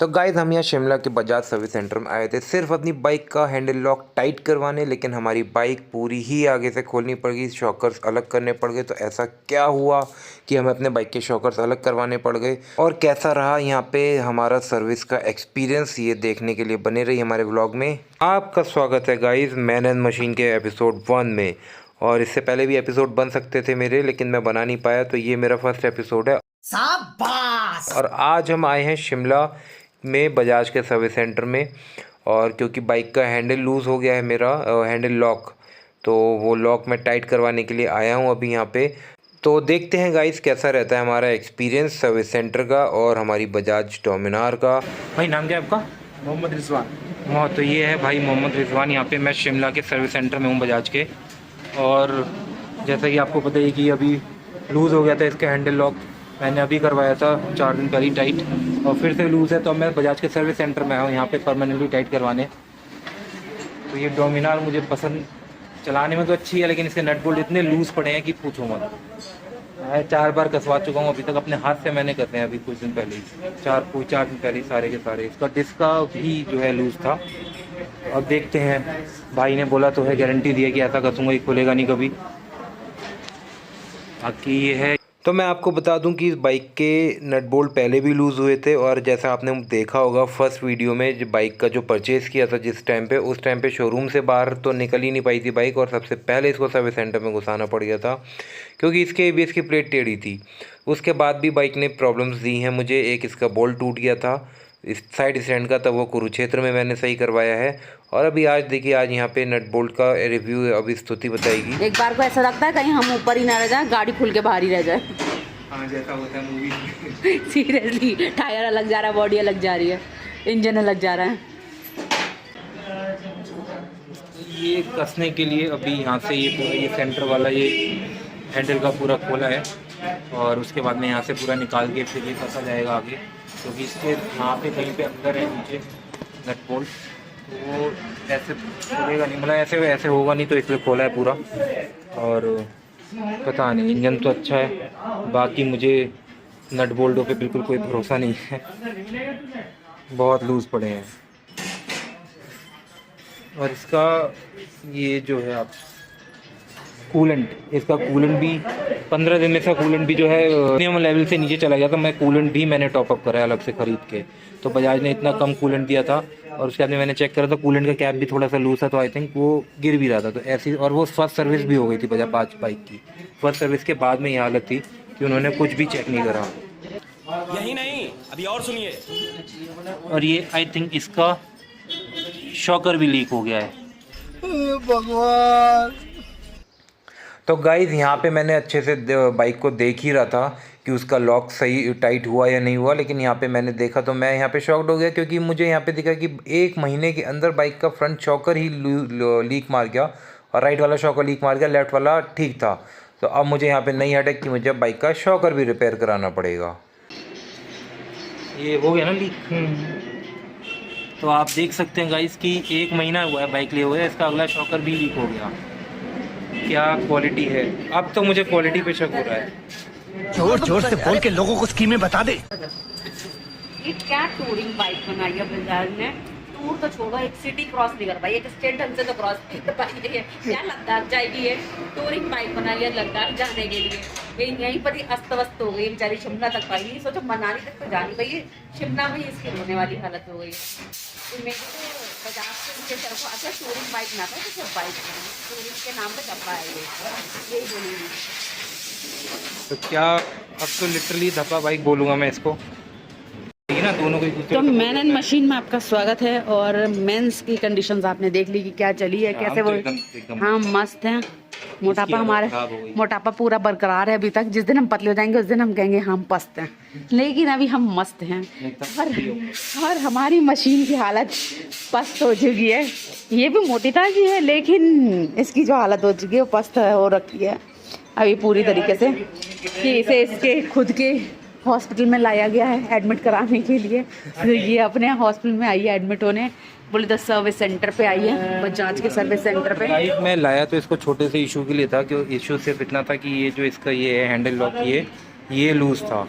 तो गाइज़ हम यहाँ शिमला के बजाज सर्विस सेंटर में आए थे सिर्फ अपनी बाइक का हैंडल लॉक टाइट करवाने, लेकिन हमारी बाइक पूरी ही आगे से खोलनी पड़ गई, शॉकर्स अलग करने पड़ गए। तो ऐसा क्या हुआ कि हमें अपने बाइक के शॉकर्स अलग करवाने पड़ गए और कैसा रहा यहाँ पे हमारा सर्विस का एक्सपीरियंस, ये देखने के लिए बने रही हमारे व्लॉग में। आपका स्वागत है गाइज़ मैन एंड मशीन के एपिसोड 1 में। और इससे पहले भी एपिसोड बन सकते थे मेरे, लेकिन मैं बना नहीं पाया, तो ये मेरा फर्स्ट एपिसोड है। शाबाश। और आज हम आए हैं शिमला में बजाज के सर्विस सेंटर में, और क्योंकि बाइक का हैंडल लूज़ हो गया है मेरा हैंडल लॉक, तो वो लॉक मैं टाइट करवाने के लिए आया हूँ अभी यहाँ पे। तो देखते हैं गाइस कैसा रहता है हमारा एक्सपीरियंस सर्विस सेंटर का और हमारी बजाज डोमिनार का। भाई नाम क्या है आपका? मोहम्मद रिजवान। हाँ, तो ये है भाई मोहम्मद रिजवान। यहाँ पे मैं शिमला के सर्विस सेंटर में हूँ बजाज के, और जैसा कि आपको पता है कि अभी लूज़ हो गया था इसका हैंडल लॉक, मैंने अभी करवाया था 4 दिन पहले टाइट, और फिर से लूज़ है। तो मैं बजाज के सर्विस सेंटर में आया हूँ यहाँ पे परमानेंटली टाइट करवाने। तो ये डोमिनार मुझे पसंद, चलाने में तो अच्छी है, लेकिन इसके नट बोल्ट इतने लूज़ पड़े हैं कि पूछो मत। मैं 4 बार कसवा चुका हूँ अभी तक, अपने हाथ से मैंने करते हैं अभी कुछ दिन पहले ही, 4 दिन पहले सारे के सारे। इसका डिस्क का भी जो है लूज़ था। अब देखते हैं, भाई ने बोला तो है, गारंटी दी है कि ऐसा कसूँगा ये खुलेगा नहीं कभी। बाकी ये है। तो मैं आपको बता दूं कि इस बाइक के नट बोल्ट पहले भी लूज़ हुए थे, और जैसा आपने देखा होगा फर्स्ट वीडियो में, जो बाइक का जो परचेज़ किया था जिस टाइम पे, उस टाइम पे शोरूम से बाहर तो निकल ही नहीं पाई थी बाइक, और सबसे पहले इसको सर्विस सेंटर में घुसाना पड़ गया था क्योंकि इसके ABS की प्लेट टेढ़ी थी। उसके बाद भी बाइक ने प्रॉब्लम्स दी हैं मुझे। एक इसका बोल्ट टूट गया था इस साइड स्टैंड का, तब वो कुरुक्षेत्र में मैंने सही करवाया है। और अभी आज देखिए, आज यहाँ पे नट बोल्ट का रिव्यू अभी स्तुति बताएगी। एक बार को ऐसा लगता है कहीं हम ऊपर ही ना रह जाए, गाड़ी खुल के बाहर ही रह जाए। हाँ, जैसा होता है मूवी में। सीरियसली, टायर अलग जा रहा है, बॉडी अलग जा रही है, इंजन अलग जा रहा है। ये कसने के लिए अभी यहाँ से ये पूरा ये सेंटर वाला ये हैंडल का पूरा खोला है, और उसके बाद में यहाँ से पूरा निकाल के फिर ये कसा जाएगा आगे, क्योंकि इसके यहाँ पे कहीं पे अंदर है नीचे नट बोल्ट, तो वो ऐसे खुलेगा नहीं, मतलब ऐसे होगा नहीं, तो इसलिए खोला है पूरा। और पता नहीं, इंजन तो अच्छा है, बाकी मुझे नट बोल्टों पे बिल्कुल कोई भरोसा नहीं है, बहुत लूज़ पड़े हैं। और इसका ये जो है आप कूलेंट, इसका कूलेंट भी 15 दिन में इसका कूलेंट भी जो है मिनिमम लेवल से नीचे चला गया था। मैं कूलेंट भी मैंने टॉपअप करा है अलग से ख़रीद के, तो बजाज ने इतना कम कूलेंट दिया था। और उसके बाद में मैंने चेक करा था कूलेंट का कैप भी थोड़ा सा लूज़ था, तो आई थिंक वो गिर भी रहा था। तो ऐसी, और वो फर्स्ट सर्विस भी हो गई थी बजाज बाइक की। फर्स्ट सर्विस के बाद में ये हालत थी कि उन्होंने कुछ भी चेक नहीं करा। यही नहीं, अभी और सुनिए। और ये आई थिंक इसका शॉकर भी लीक हो गया है। भगवान। तो गाइज़ यहाँ पे मैंने अच्छे से बाइक को देख ही रहा था कि उसका लॉक सही टाइट हुआ या नहीं हुआ, लेकिन यहाँ पे मैंने देखा तो मैं यहाँ पे शॉक्ड हो गया, क्योंकि मुझे यहाँ पे दिखा कि 1 महीने के अंदर बाइक का फ्रंट शॉकर ही लीक मार गया, और राइट वाला शॉकर लीक मार गया, लेफ्ट वाला ठीक था। तो अब मुझे यहाँ पे नहीं हटा कि मुझे बाइक का शॉकर भी रिपेयर कराना पड़ेगा। ये हो गया ना लीक। तो आप देख सकते हैं गाइस कि 1 महीना हुआ है बाइक लिए हुए, इसका अगला शॉकर भी लीक हो गया। क्या क्वालिटी है, अब तो मुझे क्वालिटी पे शक हो रहा है। जोर जोर से बोल के लोगों को स्कीमें बता दे। ये क्या टूरिंग बाइक बनाई है बजाज ने? टूर तो छोड़ो, एक सिटी क्रॉस नहीं कर पाई, एक स्टेट ढंग से तो क्रॉस नहीं कर पाई है। क्या लद्दाख जाएगी ये? टूरिंग बाइक बनाई है लद्दाख जाने के लिए, ये यहीं पर ही अस्त व्यस्त हो गई बेचारी, शिमला तक पाई। सोचो मनाली तक तो जा नहीं पाई, शिमला में ही इसकी रोने वाली हालत हो गई। तो मेरे को बजाज से उनके तरफ अच्छा टूरिंग बाइक ना था, तो सिर्फ बाइक टूरिंग के नाम पे डब्बा है, यही बोलूँगी। तो क्या, अब तो लिटरली धप्पा बाइक बोलूँगा मैं इसको, ना दोनों को। तो मैन एंड मशीन में आपका स्वागत है। और मेंस की कंडीशंस आपने देख ली कि क्या चली है, कैसे वो हाँ मस्त हैं। मोटापा हमारे, मोटापा पूरा बरकरार है अभी तक। जिस दिन हम पतले हो जाएंगे उस दिन हम कहेंगे हम पस्त हैं, लेकिन अभी हम मस्त हैं। और हमारी मशीन की हालत पस्त हो चुकी है। ये भी मोटी ताजी है, लेकिन इसकी जो हालत हो चुकी है वो पस्त हो रखी है अभी पूरी तरीके से, कि इसे इसके खुद के हॉस्पिटल में लाया गया है एडमिट कराने के लिए। तो ये अपने हॉस्पिटल में आई है एडमिट होने, बोले 10 सर्विस सेंटर पे आई है, बजाज के सर्विस सेंटर पे। मैं लाया तो इसको छोटे से इशू के लिए था, कि इशू सिर्फ इतना था कि ये जो इसका ये हैंडल लॉक ये लूज़ था।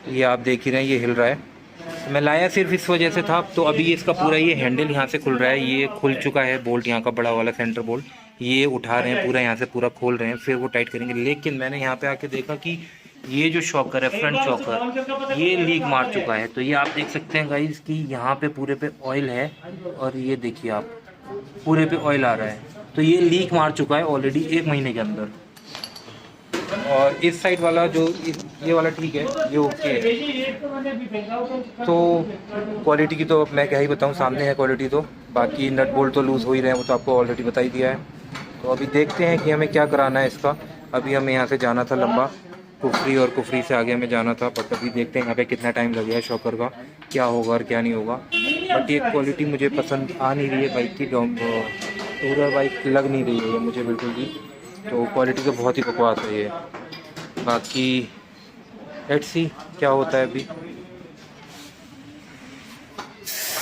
ये आप देख ही रहे हैं, ये हिल रहा है। मैं लाया सिर्फ इस वजह से था। तो अभी इसका पूरा ये हैंडल यहाँ से खुल रहा है, ये खुल चुका है बोल्ट यहाँ का बड़ा वाला सेंटर बोल्ट, ये उठा रहे हैं पूरा यहाँ से पूरा खोल रहे हैं, फिर वो टाइट करेंगे। लेकिन मैंने यहाँ पे आके देखा कि ये जो शॉकर है फ्रंट शॉकर ये लीक मार चुका है। तो ये आप देख सकते हैं गाइस कि यहाँ पे पूरे पे ऑयल है और ये देखिए आप पूरे पे ऑयल आ रहा है। तो ये लीक मार चुका है ऑलरेडी 1 महीने के अंदर। और इस साइड वाला जो ये वाला ठीक है, ये ओके है। तो क्वालिटी की तो मैं क्या ही बताऊँ, सामने है क्वालिटी। तो बाकी नट बोल्ट तो लूज़ हो ही रहे हैं, वो तो आपको ऑलरेडी बता ही दिया है। तो अभी देखते हैं कि हमें क्या कराना है इसका। अभी हमें यहाँ से जाना था लंबा कुफरी, और कुफरी से आगे हमें जाना था, बट अभी देखते हैं यहाँ पे कितना टाइम लगेगा, शॉकर का क्या होगा और क्या नहीं होगा। बट ये क्वालिटी मुझे पसंद आ नहीं रही है बाइक की, टूरर बाइक लग नहीं रही है मुझे बिल्कुल भी। तो क्वालिटी तो बहुत ही बकवास है ये। बाकी लेट्स सी क्या होता है अभी।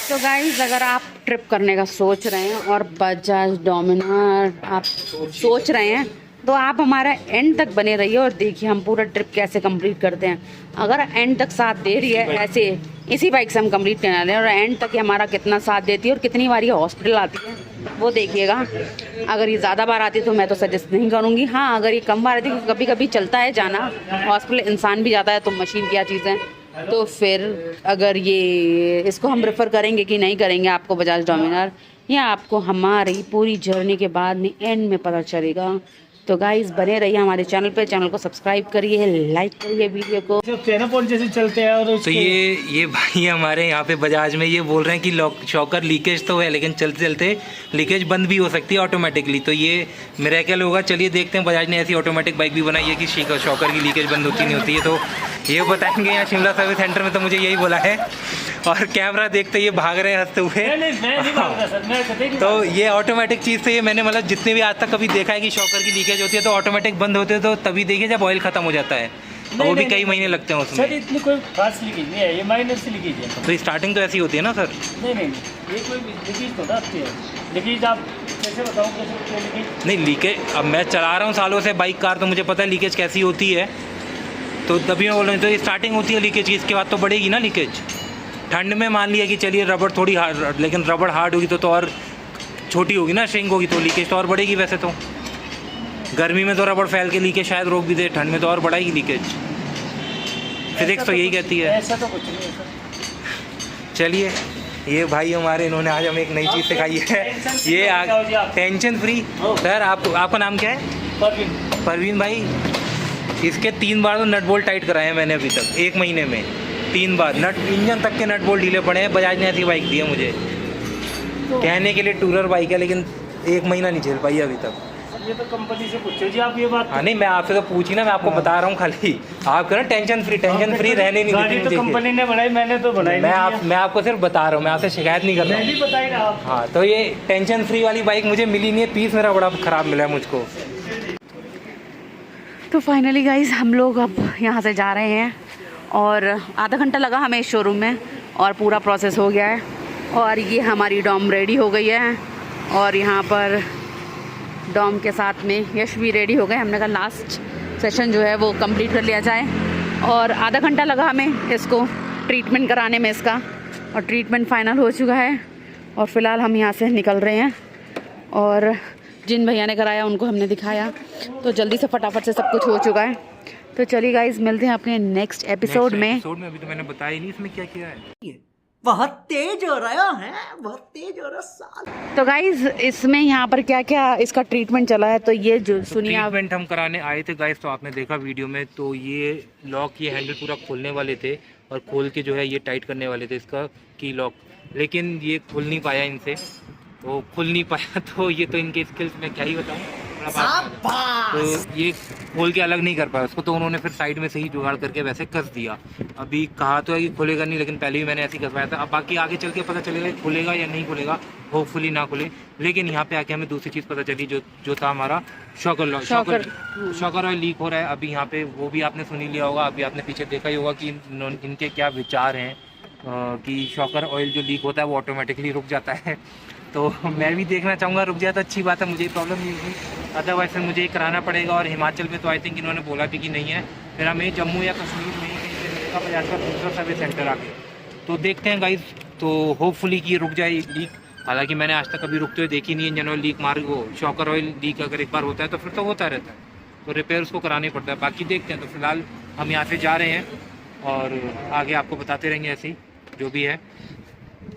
तो गाइस अगर आप ट्रिप करने का सोच रहे हैं और बजाज डोमिनार आप सोच रहे हैं तो आप हमारा एंड तक बने रहिए और देखिए हम पूरा ट्रिप कैसे कंप्लीट करते हैं। अगर एंड तक साथ दे रही है, ऐसे इसी बाइक से हम कंप्लीट करने वाले हैं, और एंड तक ये हमारा कितना साथ देती है और कितनी बार ये हॉस्पिटल आती है वो देखिएगा। अगर ये ज़्यादा बार आती है तो मैं तो सजेस्ट नहीं करूँगी। हाँ अगर ये कम बार आती है, कभी कभी चलता है जाना हॉस्पिटल, इंसान भी जाता है तो मशीन क्या चीज़ है। तो फिर अगर ये इसको हम प्रेफर करेंगे कि नहीं करेंगे आपको बजाज डोमिनार, या आपको हमारी पूरी जर्नी के बाद में एंड में पता चलेगा। तो गाइस बने रहिए हमारे चैनल पे, चैनल को सब्सक्राइब करिए, लाइक करिए वीडियो को। जैसे चलते हैं और तो ये भाई हमारे यहाँ पे बजाज में ये बोल रहे हैं कि शॉकर लीकेज तो है, लेकिन चलते चलते लीकेज बंद भी हो सकती है ऑटोमेटिकली। तो ये मिरेकल होगा। चलिए देखते हैं, बजाज ने ऐसी ऑटोमेटिक बाइक भी बनाई है कि शॉकर की लीकेज बंद होती नहीं होती है। तो ये बताएंगे यहाँ शिमला सर्विस सेंटर में, तो मुझे यही बोला है। और कैमरा देखते ये भाग रहे हैं हंसते हुए। तो ये ऑटोमेटिक चीज़ से ये मैंने मतलब जितने भी आज तक कभी देखा है कि शॉकर की लीकेज होती है तो ऑटोमेटिक बंद होते हैं, तो तभी देखिए जब ऑयल खत्म हो जाता है, और वो भी कई महीने लगते हैं उसमें। सर इतनी कोई खास लीकेज नहीं है, ये माइनर से लीकेज है। तो स्टार्टिंग तो ऐसी होती है ना सर? नहीं ये कोई लीकेज तो आती है। लीकेज आप कैसे बताऊँ कैसे लीकेज? नहीं लीकेज, अब मैं चला रहा हूँ सालों से बाइक कार, तो मुझे पता है लीकेज कैसी होती है। तो तभी मैं बोल रहा हूँ, तो ये स्टार्टिंग होती है लीकेज की, इसके बाद तो बढ़ेगी ना लीकेज। ठंड में मान लिया कि चलिए रबड़ थोड़ी हार्ड, लेकिन रबड़ हार्ड होगी तो और छोटी होगी ना, श्रिंक होगी, तो लीकेज तो और बढ़ेगी। वैसे तो गर्मी में तो रबड़ फैल के लीकेज शायद रोक भी दे, ठंड में तो और बढ़ाएगी लीकेज। फिजिक्स तो यही कहती है। ऐसा तो कुछ नहीं है सर। चलिए ये भाई हमारे, इन्होंने आज हमें एक नई चीज़ सिखाई है। ये टेंशन फ्री। सर आपका नाम क्या है? परवीन भाई। इसके 3 बार तो नट बोल्ट टाइट कराए हैं मैंने अभी तक 1 महीने में, 3 बार नट, इंजन तक के नट बोल्ट ढीले पड़े हैं। बजाज ने ऐसी बाइक दी है मुझे, कहने के लिए टूरर बाइक है, लेकिन 1 महीना नहीं झेल पाई अभी तक। ये तो कंपनी से पूछो जी आप ये बात। हाँ नहीं, मैं आपसे तो पूछी ना, मैं आपको बता रहा हूँ खाली। आप करें टेंशन फ्री रहने नहीं देती मुझे। कंपनी ने बनाई, मैंने तो बनाई नहीं। मैं आपको सिर्फ बता रहा हूँ, मैं आपसे शिकायत नहीं कर रहा हूँ। नहीं बताई ना आप। हाँ तो ये टेंशन फ्री वाली बाइक मुझे मिली नहीं है, पीस मेरा बड़ा ख़राब मिला है मुझको। तो फाइनली गाइस हम लोग अब यहाँ से जा रहे हैं, और आधा घंटा लगा हमें इस शोरूम में, और पूरा प्रोसेस हो गया है। और ये हमारी डॉम रेडी हो गई है, और यहाँ पर डॉम के साथ में यश भी रेडी हो गए। हमने कहा लास्ट सेशन जो है वो कंप्लीट कर लिया जाए, और आधा घंटा लगा हमें इसको ट्रीटमेंट कराने में इसका, और ट्रीटमेंट फाइनल हो चुका है। और फ़िलहाल हम यहाँ से निकल रहे हैं, और जिन भैया ने कराया उनको हमने दिखाया, तो जल्दी से फटाफट से सब कुछ हो चुका है। तो चलिए गाइज मिलते हैं अपने नेक्स्ट एपिसोड में। अभी तो मैंने बताया नहीं इसमें क्या किया है। बहुत तेज हो रहा है, बहुत तेज हो रहा है। तो गाइज इसमें यहाँ पर क्या क्या इसका ट्रीटमेंट चला है, तो ये जो सुनिए आप। ट्रीटमेंट हम कराने आए थे गाइज, तो आपने देखा वीडियो में, तो ये लॉक, ये हैंडल पूरा खोलने वाले थे, और खोल के जो है ये टाइट करने वाले थे इसका की लॉक, लेकिन ये खुल नहीं पाया इनसे, तो खुल नहीं पाया। तो ये तो इनके स्किल्स में क्या ही बताऊँ। तो ये खोल के अलग नहीं कर पाया उसको, तो उन्होंने फिर साइड में से ही जुगाड़ करके वैसे कस दिया। अभी कहा तो है कि खुलेगा नहीं, लेकिन पहले भी मैंने ऐसे ही कसवाया था। अब बाकी आगे चल के पता चलेगा खुलेगा या नहीं खुलेगा, होपफुली ना खुले। लेकिन यहाँ पे आके हमें दूसरी चीज़ पता चली, जो था हमारा शॉकर ऑयल लीक हो रहा है अभी यहाँ पे। वो भी आपने सुनी लिया होगा, अभी आपने पीछे देखा ही होगा कि इनके क्या विचार हैं कि शॉकर ऑयल जो लीक होता है वो ऑटोमेटिकली रुक जाता है। तो मैं भी देखना चाहूँगा, रुक जाए तो अच्छी बात है, मुझे प्रॉब्लम नहीं होगी। अदरवाइज फिर मुझे कराना पड़ेगा, और हिमाचल में तो आई थिंक इन्होंने बोला भी कि नहीं है। फिर हमें जम्मू या कश्मीर में ही कहीं से मिलेगा बजाज का दूसरा सर्विस सेंटर आके। तो देखते हैं गाइस, तो होपफुली कि रुक जाए लीक। हालांकि मैंने आज तक कभी रुकते हुए देखी नहीं इंजन ऑयल लीक मार वो शॉकर ऑयल लीक अगर एक बार होता है तो फिर तो होता रहता है, तो रिपेयर उसको कराना ही पड़ता है। बाकी देखते हैं। तो फिलहाल हम यहाँ से जा रहे हैं और आगे आपको बताते रहेंगे ऐसे ही जो भी है।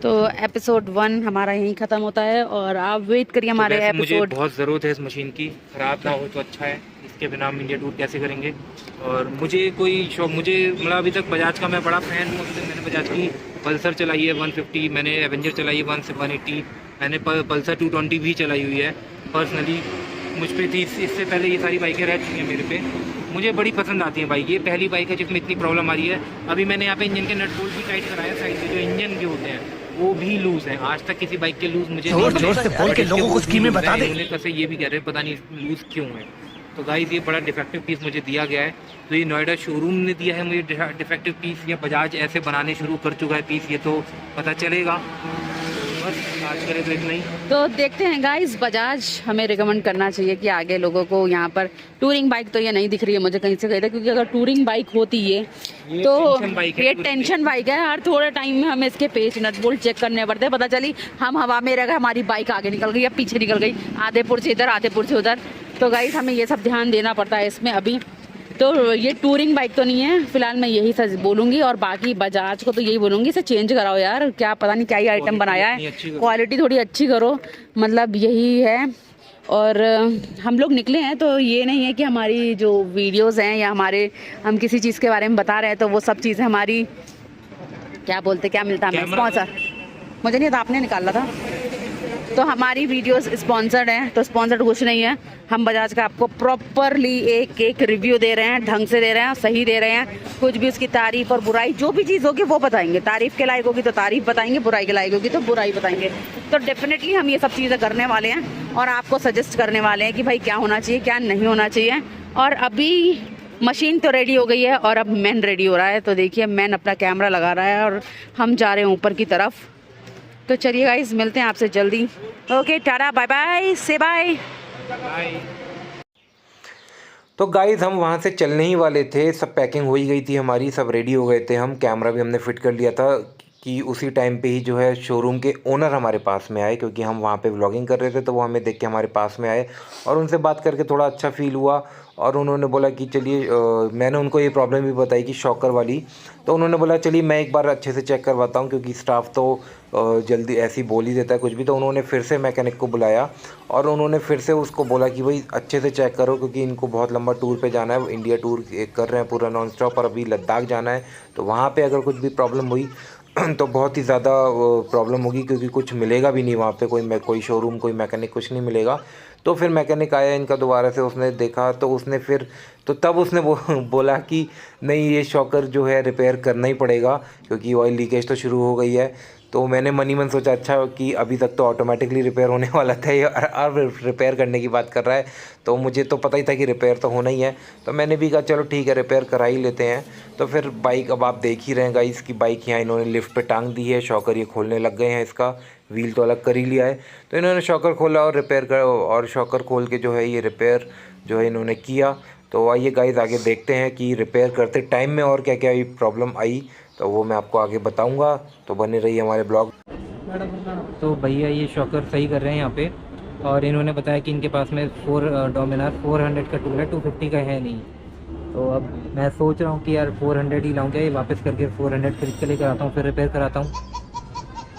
तो एपिसोड 1 हमारा यहीं ख़त्म होता है और आप वेट करिए हमारे मुझे एपिसोड। बहुत ज़रूरत है इस मशीन की, ख़राब ना हो तो अच्छा है, इसके बिना हम इंडिया टूर कैसे करेंगे। और मुझे कोई शौक, मुझे मतलब अभी तक बजाज का मैं बड़ा फ़ैन हूँ। अभी तक मैंने बजाज की पल्सर चलाई है 150, मैंने एवेंजर चलाई है 180, मैंने पल्सर 220 भी चलाई हुई है। पर्सनली मुझ पे थी, इससे पहले ये सारी बाइकें रह चुकी हैं मेरे पे। मुझे बड़ी पसंद आती हैं बाइक। ये पहली बाइक है जिसमें इतनी प्रॉब्लम आ रही है। अभी मैंने यहाँ पे इंजन के नट बोल्ट भी टाइट कराया, साइड से जो इंजन के होते हैं वो भी लूज़ हैं। आज तक किसी बाइक के लूज़ मुझे जोर जोर से बोल के लोगों को स्कीमें बता दे। कैसे ये भी कह रहे हैं पता नहीं लूज़ क्यों है। तो गाइस ये बड़ा डिफेक्टिव पीस मुझे दिया गया है। तो ये नोएडा शोरूम ने दिया है मुझे डिफेक्टिव पीस, या बजाज ऐसे बनाने शुरू कर चुका है पीस, ये तो पता चलेगा। बस आज करे तो इतना ही। तो देखते हैं गाइस, बजाज हमें रिकमेंड करना चाहिए कि आगे लोगों को यहाँ पर टूरिंग बाइक तो ये नहीं दिख रही है मुझे कहीं से कहीं तक, क्योंकि अगर टूरिंग बाइक होती है तो ये टेंशन बाइक है। हर थोड़े टाइम में हमें इसके पेच नट बोल्ट चेक करने पड़ते हैं। पता चली हम हवा में रह गए, हमारी बाइक आगे निकल गई या पीछे निकल गई, आधेपुर से इधर आधेपुर से उधर। तो गाइस हमें ये सब ध्यान देना पड़ता है इसमें। अभी तो ये टूरिंग बाइक तो नहीं है फिलहाल, मैं यही सच बोलूँगी। और बाकी बजाज को तो यही बोलूँगी, इसे चेंज कराओ यार, क्या पता नहीं क्या ही आइटम बनाया है, क्वालिटी थोड़ी अच्छी करो, मतलब यही है। और हम लोग निकले हैं तो ये नहीं है कि हमारी जो वीडियोस हैं या हम किसी चीज़ के बारे में बता रहे हैं तो वो सब चीज़ें हमारी क्या बोलते क्या मिलता है हमें स्पॉन्सर, मुझे नहीं था, आपने निकाला था। तो हमारी वीडियोस स्पॉन्सर्ड हैं, तो स्पॉन्सर्ड कुछ नहीं है। हम बजाज का आपको प्रॉपरली एक एक रिव्यू दे रहे हैं, ढंग से दे रहे हैं, सही दे रहे हैं। कुछ भी उसकी तारीफ और बुराई जो भी चीज़ होगी वो बताएंगे। तारीफ के लायक होगी तो तारीफ बताएंगे, बुराई के लायक होगी तो बुराई बताएंगे। तो डेफिनेटली हम ये सब चीज़ें करने वाले हैं और आपको सजेस्ट करने वाले हैं कि भाई क्या होना चाहिए क्या नहीं होना चाहिए। और अभी मशीन तो रेडी हो गई है और अब मैन रेडी हो रहा है। तो देखिए मैन अपना कैमरा लगा रहा है और हम जा रहे हैं ऊपर की तरफ। तो चलिए गाइस मिलते हैं आपसे जल्दी। ओके टाटा बाय बाय, से बाय। तो गाइस हम वहाँ से चलने ही वाले थे, सब पैकिंग हो ही गई थी हमारी, सब रेडी हो गए थे हम, कैमरा भी हमने फिट कर लिया था कि उसी टाइम पे ही जो है शोरूम के ओनर हमारे पास में आए, क्योंकि हम वहाँ पे व्लॉगिंग कर रहे थे तो वो हमें देख के हमारे पास में आए और उनसे बात करके थोड़ा अच्छा फील हुआ। और उन्होंने बोला कि चलिए मैंने उनको ये प्रॉब्लम भी बताई कि शॉकर वाली, तो उन्होंने बोला चलिए मैं एक बार अच्छे से चेक करवाता हूँ, क्योंकि स्टाफ तो जल्दी ऐसे ही बोल ही देता है कुछ भी। तो उन्होंने फिर से मैकेनिक को बुलाया और उन्होंने फिर से उसको बोला कि भाई अच्छे से चेक करो, क्योंकि इनको बहुत लंबा टूर पे जाना है, इंडिया टूर कर रहे हैं पूरा नॉन स्टॉप, और अभी लद्दाख जाना है। तो वहाँ पे अगर कुछ भी प्रॉब्लम हुई तो बहुत ही ज़्यादा प्रॉब्लम होगी, क्योंकि कुछ मिलेगा भी नहीं वहाँ पे, कोई शोरूम कोई मैकेनिक कुछ नहीं मिलेगा। तो फिर मैकेनिक आया इनका दोबारा से, उसने देखा तो उसने फिर तब उसने बोला कि नहीं ये शॉकर जो है रिपेयर करना ही पड़ेगा, क्योंकि ऑयल लीकेज तो शुरू हो गई है। तो मैंने मन ही मन सोचा अच्छा कि अभी तक तो ऑटोमेटिकली रिपेयर होने वाला था, ये और रिपेयर करने की बात कर रहा है। तो मुझे तो पता ही था कि रिपेयर तो होना ही है, तो मैंने भी कहा चलो ठीक है रिपेयर करा ही लेते हैं। तो फिर बाइक अब आप देख ही रहे हैं गाइस की बाइक यहाँ इन्होंने लिफ्ट पे टांग दी है, शॉकर ये खोलने लग गए हैं, इसका व्हील तो अलग कर ही लिया है। तो इन्होंने शॉकर खोला और रिपेयर कर, और शॉकर खोल के जो है ये रिपेयर जो है इन्होंने किया। तो आइए गाइस आगे देखते हैं कि रिपेयर करते टाइम में और क्या क्या प्रॉब्लम आई, तो वो मैं आपको आगे बताऊंगा। तो बने रहिए हमारे ब्लॉग। तो भैया ये शॉकर सही कर रहे हैं यहाँ पे, और इन्होंने बताया कि इनके पास में डोमिनार 400 का टूल है, 250 का है नहीं। तो अब मैं सोच रहा हूँ कि यार 400 ही लाऊं क्या, ये वापस करके 400 खरीद के लेकर आता हूँ, फिर रिपेयर कराता हूँ।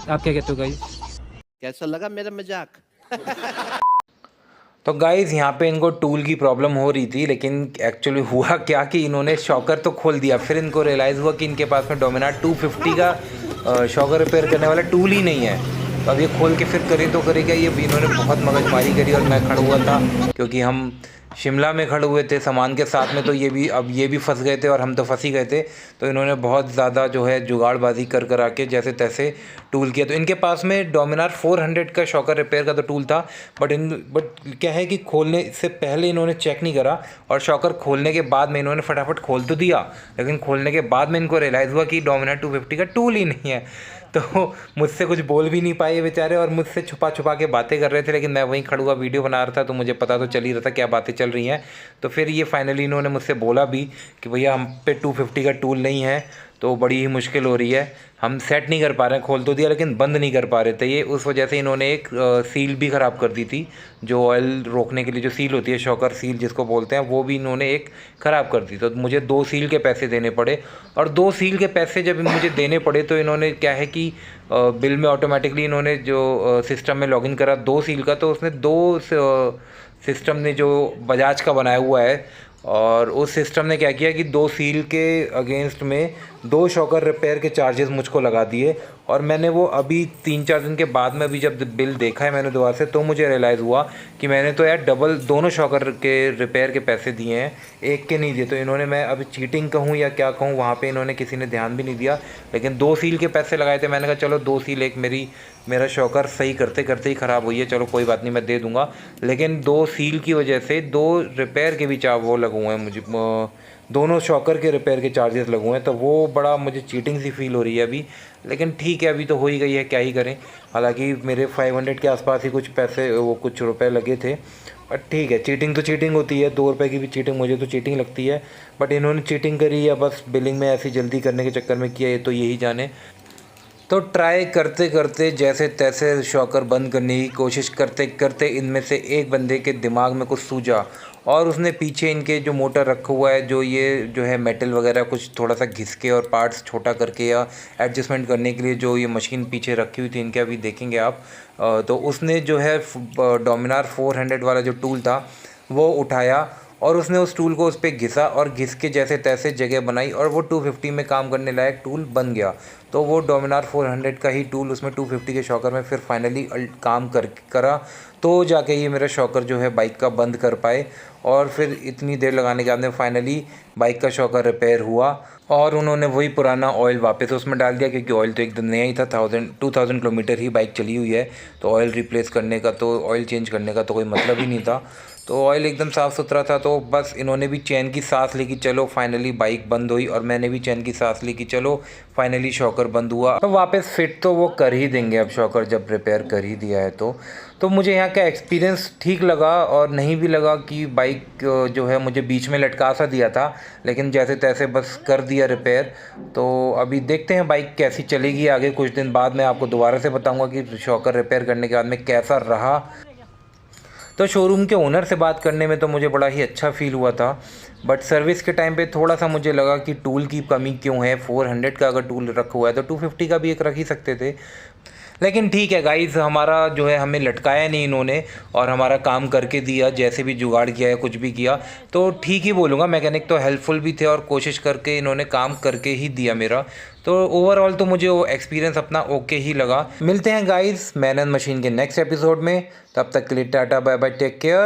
आप क्या कहते हो गाइस? कैसा लगा मेरा मजाक? तो गाइज़ यहाँ पे इनको टूल की प्रॉब्लम हो रही थी, लेकिन एक्चुअली हुआ क्या कि इन्होंने शॉकर तो खोल दिया, फिर इनको रियलाइज़ हुआ कि इनके पास में डोमिनार 250 का शॉकर रिपेयर करने वाला टूल ही नहीं है। तो अब ये खोल के फिर करे तो करेगा, ये इन्होंने बहुत मगजमारी करी। और मैं खड़ा हुआ था क्योंकि हम शिमला में खड़े हुए थे सामान के साथ में, तो ये भी फंस गए थे और हम तो फंस ही गए थे। तो इन्होंने बहुत ज़्यादा जो है जुगाड़बाजी कर आके जैसे तैसे टूल किया। तो इनके पास में डोमिनार 400 का शॉकर रिपेयर का तो टूल था, बट क्या है कि खोलने से पहले इन्होंने चेक नहीं करा, और शॉकर खोलने के बाद में इन्होंने फटाफट खोल तो दिया, लेकिन खोलने के बाद में इनको रियलाइज़ हुआ कि डोमिनार 250 का टूल ही नहीं है। तो मुझसे कुछ बोल भी नहीं पाए बेचारे, और मुझसे छुपा के बातें कर रहे थे, लेकिन मैं वहीं खड़ा हुआ वीडियो बना रहा था, तो मुझे पता तो चल ही रहा था क्या बातें चल रही हैं। तो फिर ये फाइनली इन्होंने मुझसे बोला भी कि भैया हम पे 250 का टूल नहीं है। तो बड़ी ही मुश्किल हो रही है। हम सेट नहीं कर पा रहे हैं, खोल तो दिया लेकिन बंद नहीं कर पा रहे थे ये, उस वजह से इन्होंने एक सील भी ख़राब कर दी थी। जो ऑयल रोकने के लिए जो सील होती है, शॉकर सील जिसको बोलते हैं, वो भी इन्होंने एक ख़राब कर दी। तो मुझे 2 सील के पैसे देने पड़े, और 2 सील के पैसे जब मुझे देने पड़े तो इन्होंने क्या है कि बिल में ऑटोमेटिकली इन्होंने जो सिस्टम में लॉगिन करा 2 सील का, तो उसने 2 सिस्टम ने जो बजाज का बनाया हुआ है, और उस सिस्टम ने क्या किया कि 2 सील के अगेंस्ट में 2 शॉकर रिपेयर के चार्जेस मुझको लगा दिए। और मैंने वो अभी 3-4 दिन के बाद में अभी जब बिल देखा है मैंने दोबारा से, तो मुझे रियलाइज़ हुआ कि मैंने तो यार डबल दोनों शॉकर के रिपेयर के पैसे दिए हैं, एक के नहीं दिए। तो इन्होंने, मैं अभी चीटिंग कहूँ या क्या कहूँ, वहाँ पे इन्होंने किसी ने ध्यान भी नहीं दिया, लेकिन 2 सील के पैसे लगाए थे। मैंने कहा चलो 2 सील, एक मेरा शॉकर सही करते करते ही ख़राब हुई है, चलो कोई बात नहीं मैं दे दूँगा। लेकिन 2 सील की वजह से 2 रिपेयर के भी वो लगे हुए हैं मुझे, दोनों शॉकर के रिपेयर के चार्जेस लगे हुए हैं, तो वो बड़ा मुझे चीटिंग सी फील हो रही है अभी। लेकिन ठीक है, अभी तो हो ही गई है, क्या ही करें। हालांकि मेरे 500 के आसपास ही कुछ पैसे, वो कुछ रुपए लगे थे, बट ठीक है, चीटिंग तो चीटिंग होती है। 2 रुपये की भी चीटिंग मुझे तो चीटिंग लगती है, बट इन्होंने चीटिंग करी या बस बिलिंग में ऐसी जल्दी करने के चक्कर में किया, ये तो यही जाने। तो ट्राई करते करते जैसे तैसे शॉकर बंद करने की कोशिश करते करते इनमें से एक बंदे के दिमाग में कुछ सूझा, और उसने पीछे इनके जो मोटर रखा हुआ है, जो ये जो है मेटल वगैरह कुछ थोड़ा सा घिस के और पार्ट्स छोटा करके या एडजस्टमेंट करने के लिए जो ये मशीन पीछे रखी हुई थी इनके, अभी देखेंगे आप। तो उसने जो है डोमिनार 400 वाला जो टूल था वो उठाया, और उसने उस टूल को उस पर घिसा, और घिस के जैसे तैसे जगह बनाई, और वो 250 में काम करने लायक टूल बन गया। तो वो डोमिनार 400 का ही टूल उसमें 250 के शॉकर में फिर फाइनली काम करा, तो जाके ये मेरा शॉकर जो है बाइक का बंद कर पाए। और फिर इतनी देर लगाने के बाद में फाइनली बाइक का शॉकर रिपेयर हुआ, और उन्होंने वही पुराना ऑयल वापस उसमें डाल दिया, क्योंकि ऑयल तो एकदम नया ही था। 2000 किलोमीटर ही बाइक चली हुई है, तो ऑयल रिप्लेस करने का, तो ऑयल चेंज करने का तो कोई मतलब ही नहीं था। तो ऑयल एकदम साफ़ सुथरा था। तो बस इन्होंने भी चैन की सांस ली कि चलो फाइनली बाइक बंद हुई, और मैंने भी चैन की सांस ली कि चलो फाइनली शॉकर बंद हुआ। तो वापस फिट तो वो कर ही देंगे अब शॉकर, जब रिपेयर कर ही दिया है तो मुझे यहाँ का एक्सपीरियंस ठीक लगा, और नहीं भी लगा कि बाइक जो है मुझे बीच में लटका सा दिया था, लेकिन जैसे तैसे बस कर दिया रिपेयर। तो अभी देखते हैं बाइक कैसी चलेगी आगे। कुछ दिन बाद मैं आपको दोबारा से बताऊँगा कि शॉकर रिपेयर करने के बाद में कैसा रहा। तो शोरूम के ओनर से बात करने में तो मुझे बड़ा ही अच्छा फ़ील हुआ था, बट सर्विस के टाइम पे थोड़ा सा मुझे लगा कि टूल की कमी क्यों है। 400 का अगर टूल रखा हुआ है तो 250 का भी एक रख ही सकते थे। लेकिन ठीक है गाइज़, हमारा जो है हमें लटकाया नहीं इन्होंने, और हमारा काम करके दिया, जैसे भी जुगाड़ किया है कुछ भी किया तो ठीक ही बोलूँगा। मैकेनिक तो हेल्पफुल भी थे, और कोशिश करके इन्होंने काम करके ही दिया मेरा। तो ओवरऑल तो मुझे वो एक्सपीरियंस अपना ओके ही लगा। मिलते हैं गाइज़ मैन एंड मशीन के नेक्स्ट एपिसोड में, तब तक के लिए tata bye bye, take care.